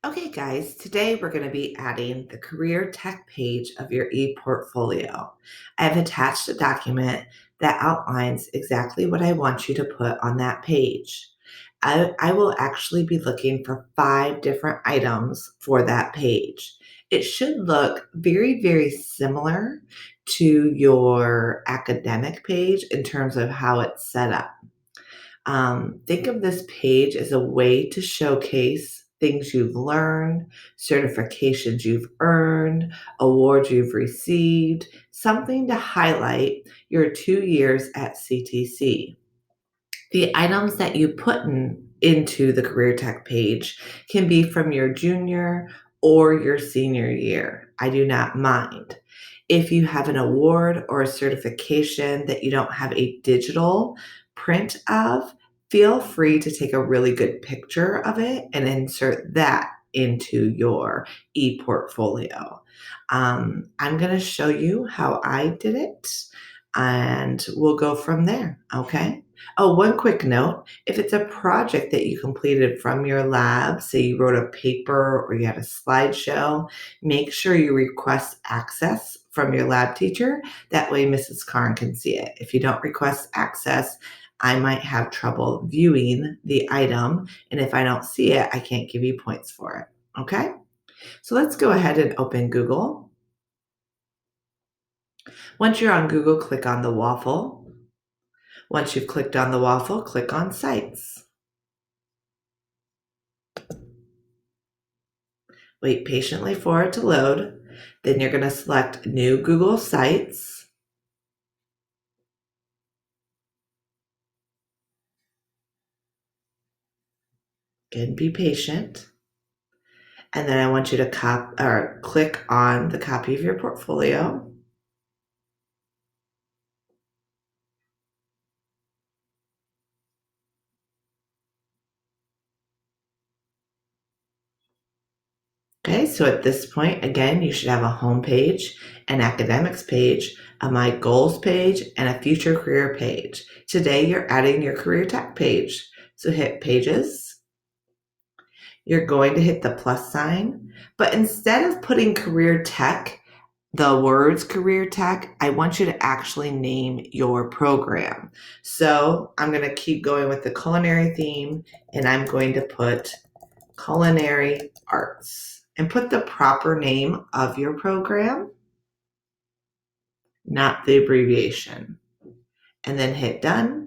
Okay, guys, today we're going to be adding the career tech page of your ePortfolio. I've attached a document that outlines exactly what I want you to put on that page. I will actually be looking for 5 different items for that page. It should look very, very similar to your academic page in terms of how it's set up. Think of this page as a way to showcase things you've learned, certifications you've earned, awards you've received, something to highlight your 2 years at CTC. The items that you put into the career tech page can be from your junior or your senior year. I do not mind. If you have an award or a certification that you don't have a digital print of, feel free to take a really good picture of it and insert that into your ePortfolio. I'm going to show you how I did it and we'll go from there. Okay. Oh, one quick note. If it's a project that you completed from your lab, say you wrote a paper or you had a slideshow, make sure you request access from your lab teacher. That way Mrs. Karn can see it. If you don't request access, I might have trouble viewing the item. And if I don't see it, I can't give you points for it. Okay? So let's go ahead and open Google. Once you're on Google, click on the waffle. Once you've clicked on the waffle, click on Sites. Wait patiently for it to load. Then you're going to select New Google Sites. And be patient. And then I want you to click on the copy of your portfolio. Okay, so at this point, again, you should have a home page, an academics page, a my goals page, and a future career page. Today, you're adding your career tech page. So hit pages. You're going to hit the plus sign, but instead of putting career tech, the words career tech, I want you to actually name your program. So I'm going to keep going with the culinary theme and I'm going to put culinary arts and put the proper name of your program, not the abbreviation, and then hit done.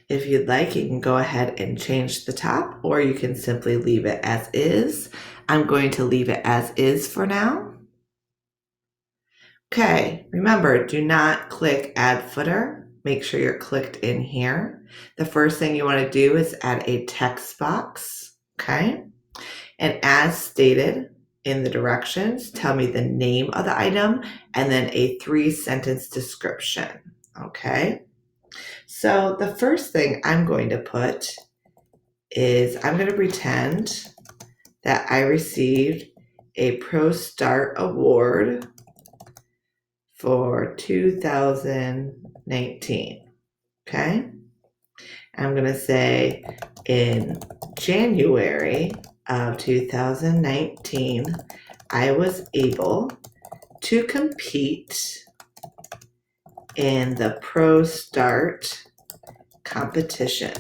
If you'd like, you can go ahead and change the top, or you can simply leave it as is. I'm going to leave it as is for now. Okay, remember, do not click add footer. Make sure you're clicked in here. The first thing you want to do is add a text box, okay? And as stated in the directions, tell me the name of the item and then a 3-sentence description, okay? So the first thing I'm going to put is I'm going to pretend that I received a Pro Start Award for 2019. Okay. I'm going to say in January of 2019, I was able to compete in the Pro Start competition.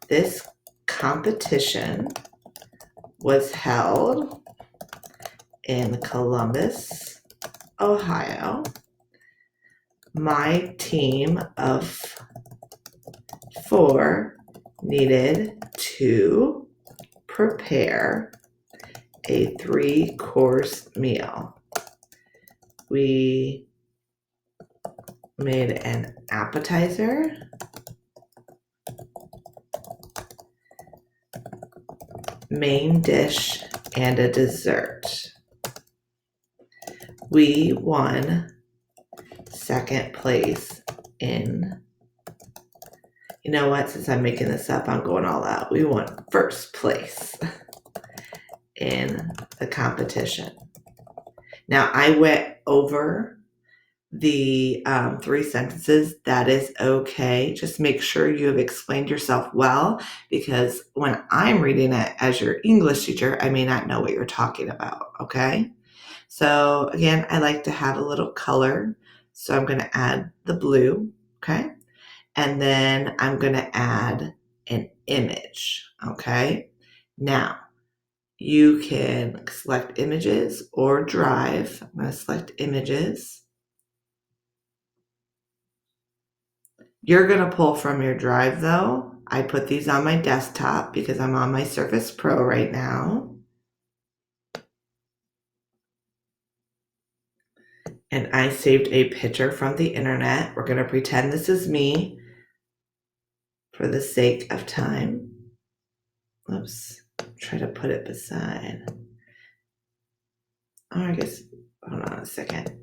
This competition was held in Columbus, Ohio. My team of 4 needed to prepare a 3-course meal. We made an appetizer, main dish, and a dessert. We won 2nd place in, you know what, since I'm making this up, I'm going all out. We won 1st place in the competition. Now I went over the 3 sentences, that is okay. Just make sure you have explained yourself well, because when I'm reading it as your English teacher, I may not know what you're talking about, okay? So again, I like to have a little color. So I'm going to add the blue, okay? And then I'm going to add an image, okay? Now, you can select images or drive. I'm going to select images. You're going to pull from your drive though. I put these on my desktop because I'm on my Surface Pro right now. And I saved a picture from the internet. We're going to pretend this is me for the sake of time. Oops, try to put it beside. Oh, I guess, hold on a second.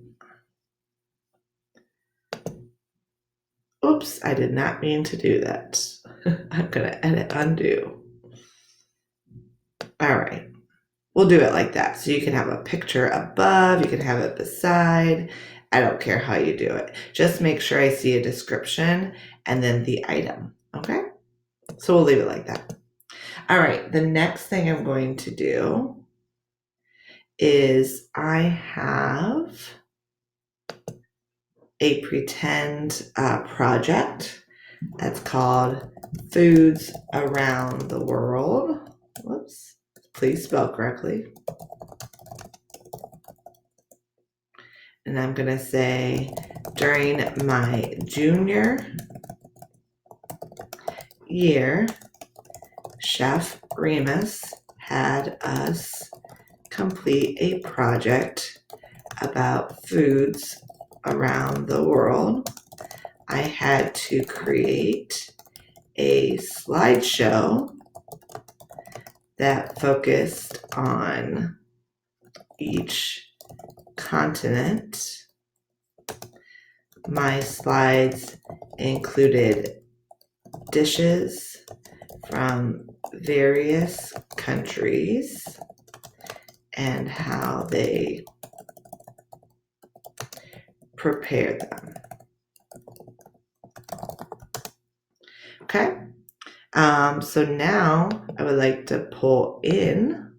Oops, I did not mean to do that. I'm going to edit undo. All right, we'll do it like that. So you can have a picture above, you can have it beside. I don't care how you do it. Just make sure I see a description and then the item, okay? So we'll leave it like that. All right, the next thing I'm going to do is I have a pretend project that's called Foods Around the World. Whoops, please spell correctly. And I'm going to say, during my junior year, Chef Remus had us complete a project about foods around the world. I had to create a slideshow that focused on each continent. My slides included dishes from various countries and how they prepare them. Okay, so now I would like to pull in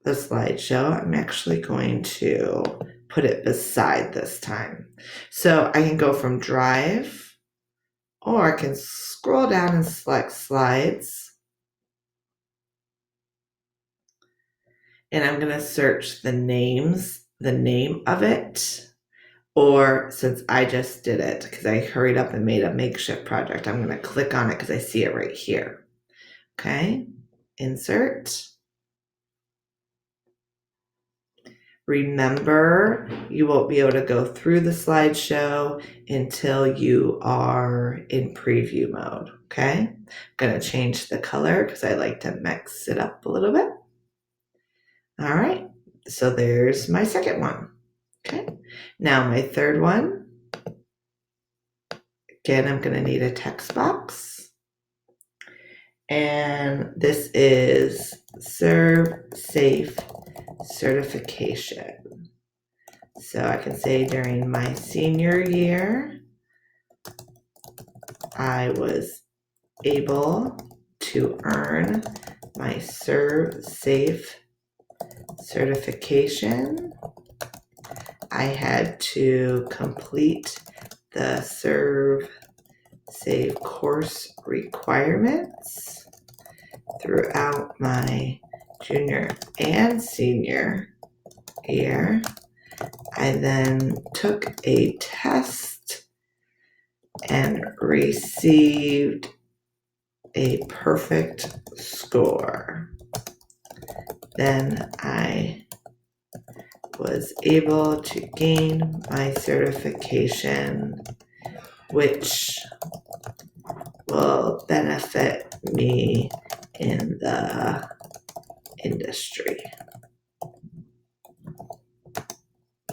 the slideshow. I'm actually going to put it beside this time. So I can go from Drive, or I can scroll down and select Slides. And I'm going to search the name of it. Or since I just did it, because I hurried up and made a makeshift project, I'm going to click on it because I see it right here. Okay, insert. Remember, you won't be able to go through the slideshow until you are in preview mode, okay? I'm going to change the color because I like to mix it up a little bit. All right, so there's my second one, okay? Now my third one, again, I'm going to need a text box. And this is Serve Safe certification. So I can say during my senior year, I was able to earn my Serve Safe certification. I had to complete the Serve Safe course requirements throughout my junior and senior year. I then took a test and received a perfect score. Then I was able to gain my certification, which will benefit me in the industry.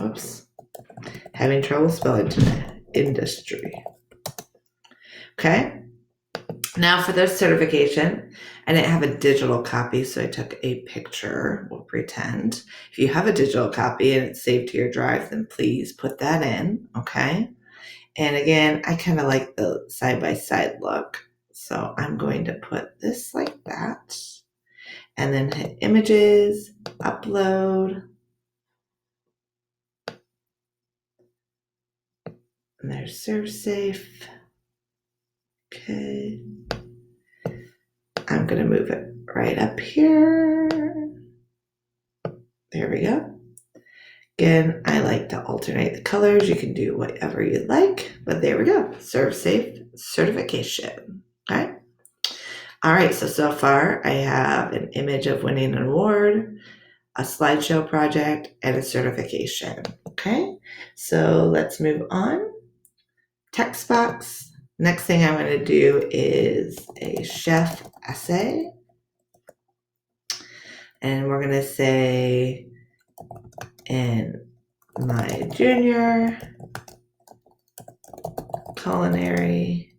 Oops, having trouble spelling today. Industry. Okay, Now for the certification, I didn't have a digital copy, so I took a picture. We'll pretend. If you have a digital copy and it's saved to your drive, then please put that in, okay? And again, I kind of like the side-by-side look. So I'm going to put this like that. And then hit images, upload. And there's serve safe. Okay. I'm going to move it right up here. There we go. Again, I like to alternate the colors. You can do whatever you'd like, but there we go. Serve safe certification. All right. All right. So far I have an image of winning an award, a slideshow project, and a certification. Okay. So let's move on. Text box. Next thing I'm going to do is a chef essay. And we're going to say, in my junior culinary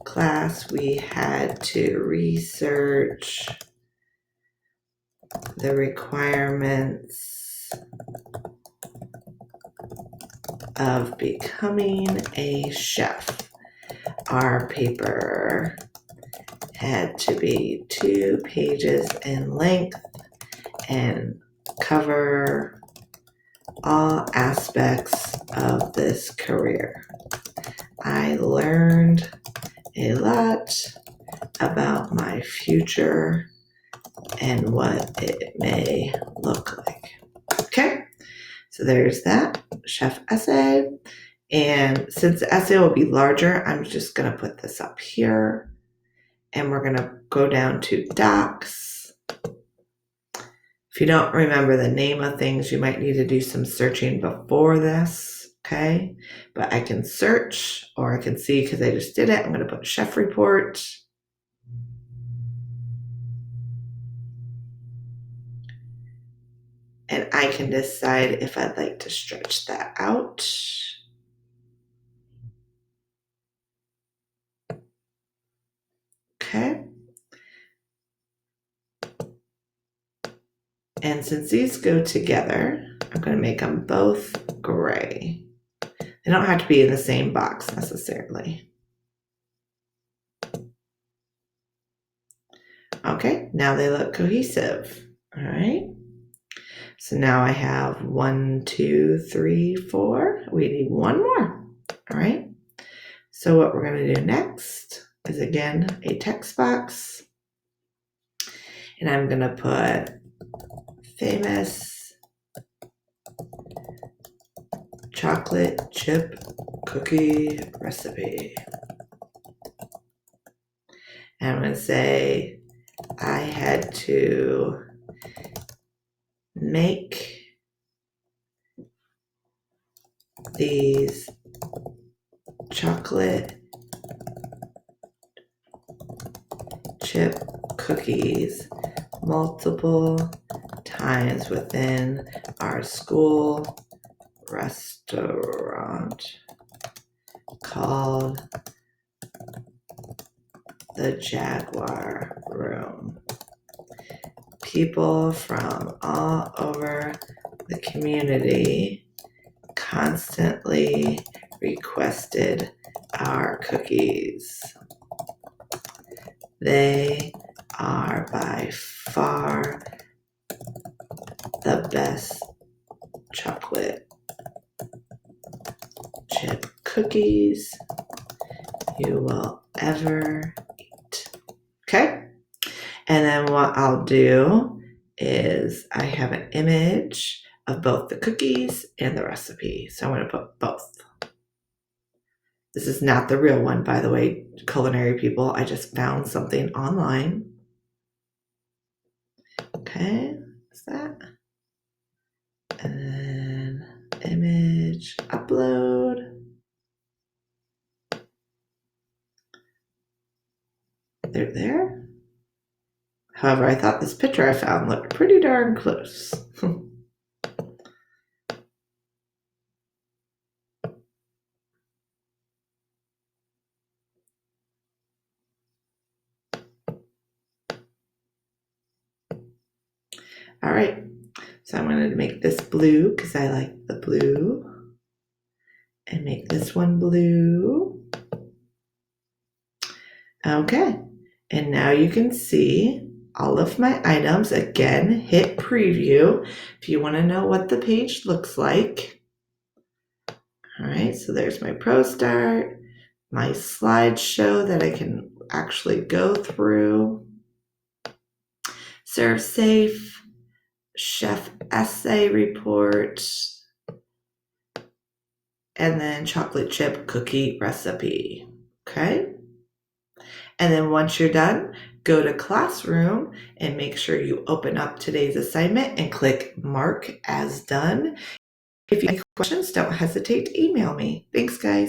class, we had to research the requirements of becoming a chef. Our paper had to be 2 pages in length and cover all aspects of this career. I learned a lot about my future and what it may look like. Okay, so there's that chef essay. And since the essay will be larger, I'm just going to put this up here. And we're going to go down to docs. If you don't remember the name of things, you might need to do some searching before this, okay? But I can search, or I can see because I just did it. I'm going to put chef report. And I can decide if I'd like to stretch that out. Okay. And since these go together, I'm going to make them both gray. They don't have to be in the same box necessarily. Okay, now they look cohesive. All right. So now I have 1, 2, 3, 4. We need one more. All right. So what we're going to do next is again a text box. And I'm going to put famous chocolate chip cookie recipe. And I'm going to say I had to make these chocolate chip cookies multiple times within our school restaurant called the Jaguar Room. People from all over the community constantly requested our cookies. They are by far the best chocolate chip cookies you will ever eat. Okay? And then what I'll do is I have an image of both the cookies and the recipe. So I'm going to put both. This is not the real one, by the way, culinary people. I just found something online. Okay, is that? And then image, upload. They're there. However, I thought this picture I found looked pretty darn close. All right, so I'm going to make this blue because I like the blue, and make this one blue. Okay, and now you can see all of my items. Again, hit preview if you want to know what the page looks like. All right, so there's my Pro Start, my slideshow that I can actually go through, Serve Safe, Chef Essay Report, and then Chocolate Chip Cookie Recipe. Okay? And then once you're done, go to Classroom and make sure you open up today's assignment and click Mark as Done. If you have any questions, don't hesitate to email me. Thanks, guys.